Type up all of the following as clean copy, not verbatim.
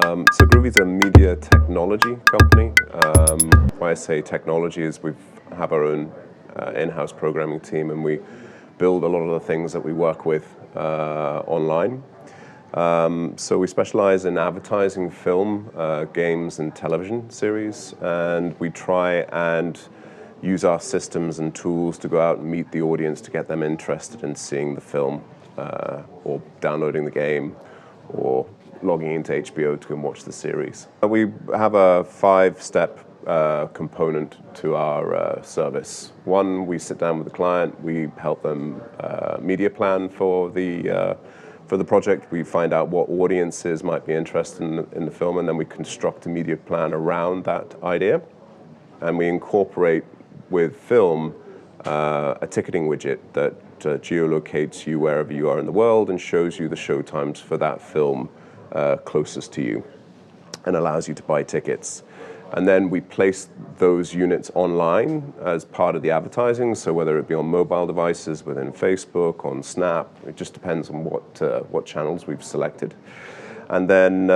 So Gruvi is a media technology company. Why I say technology is we have our own in-house programming team, and we build a lot of the things that we work with online. So we specialize in advertising, film, games, and television series, and we try and use our systems and tools to go out and meet the audience to get them interested in seeing the film or downloading the game or logging into HBO to go and watch the series. We have a 5-step component to our service. One, we sit down with the client, we help them media plan for the project. We find out what audiences might be interested in the film, and then we construct a media plan around that idea. And we incorporate with film a ticketing widget that geolocates you wherever you are in the world and shows you the showtimes for that film closest to you and allows you to buy tickets. And then we place those units online as part of the advertising, so whether it be on mobile devices, within Facebook, on Snap, it just depends on what channels we've selected. And then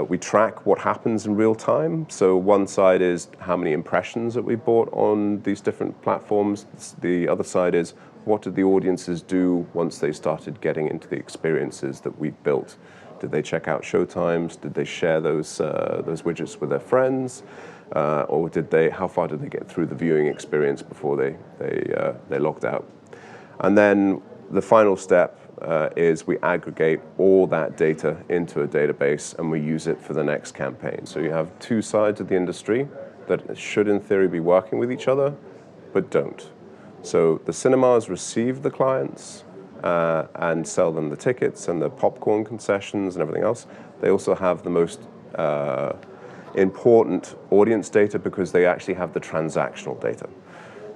we track what happens in real time. So one side is how many impressions that we bought on these different platforms. The other side is what did the audiences do once they started getting into the experiences that we've built. Did they check out showtimes? Did they share those widgets with their friends? Or how far did they get through the viewing experience before they logged out? And then the final step is we aggregate all that data into a database and we use it for the next campaign. So you have two sides of the industry that should in theory be working with each other, but don't. So the cinemas receive the clients and sell them the tickets and the popcorn concessions and everything else. They also have the most important audience data because they actually have the transactional data.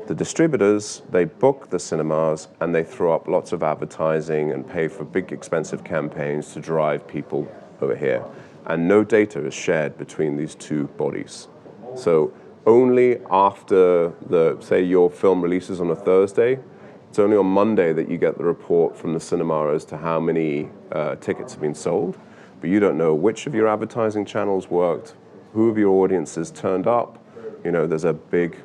The distributors, they book the cinemas and they throw up lots of advertising and pay for big expensive campaigns to drive people over here. And no data is shared between these two bodies. So only after say your film releases on a Thursday, it's only on Monday that you get the report from the cinema as to how many tickets have been sold. But you don't know which of your advertising channels worked, who of your audiences turned up. You know, there's a big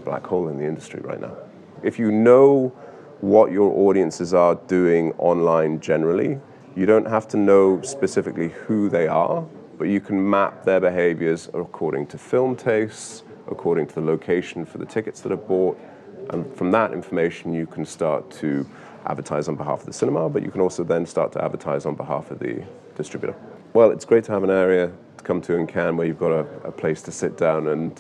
black hole in the industry right now. If you know what your audiences are doing online generally, you don't have to know specifically who they are, but you can map their behaviors according to film tastes, according to the location for the tickets that are bought. And from that information, you can start to advertise on behalf of the cinema, but you can also then start to advertise on behalf of the distributor. Well, it's great to have an area to come to in Cannes where you've got a place to sit down and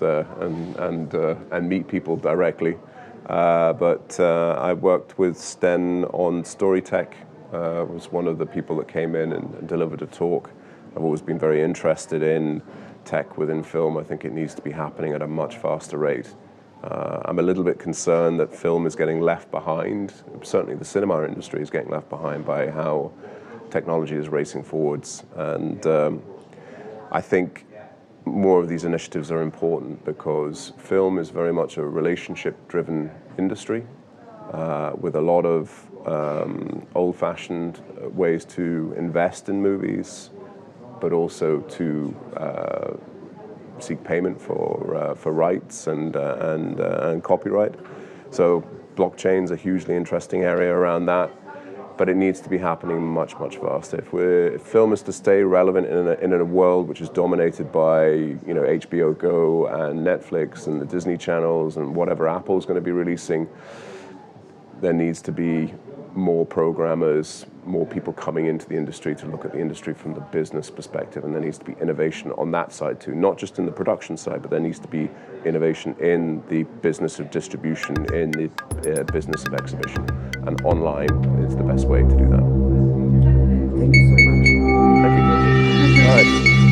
meet people directly. But I worked with Sten on Storytech. Was one of the people that came in and delivered a talk. I've always been very interested in tech within film. I think it needs to be happening at a much faster rate. I'm a little bit concerned that film is getting left behind. Certainly the cinema industry is getting left behind by how technology is racing forwards. And I think more of these initiatives are important because film is very much a relationship-driven industry with a lot of old-fashioned ways to invest in movies, but also to seek payment for rights and copyright. So blockchain's a hugely interesting area around that, but it needs to be happening much faster. If film is to stay relevant in a world which is dominated by HBO Go and Netflix and the Disney channels and whatever Apple's going to be releasing, there needs to be more programmers, more people coming into the industry to look at the industry from the business perspective, and there needs to be innovation on that side too, not just in the production side, but there needs to be innovation in the business of distribution, in the business of exhibition, and online is the best way to do that. Thank you so much. Thank you. All right.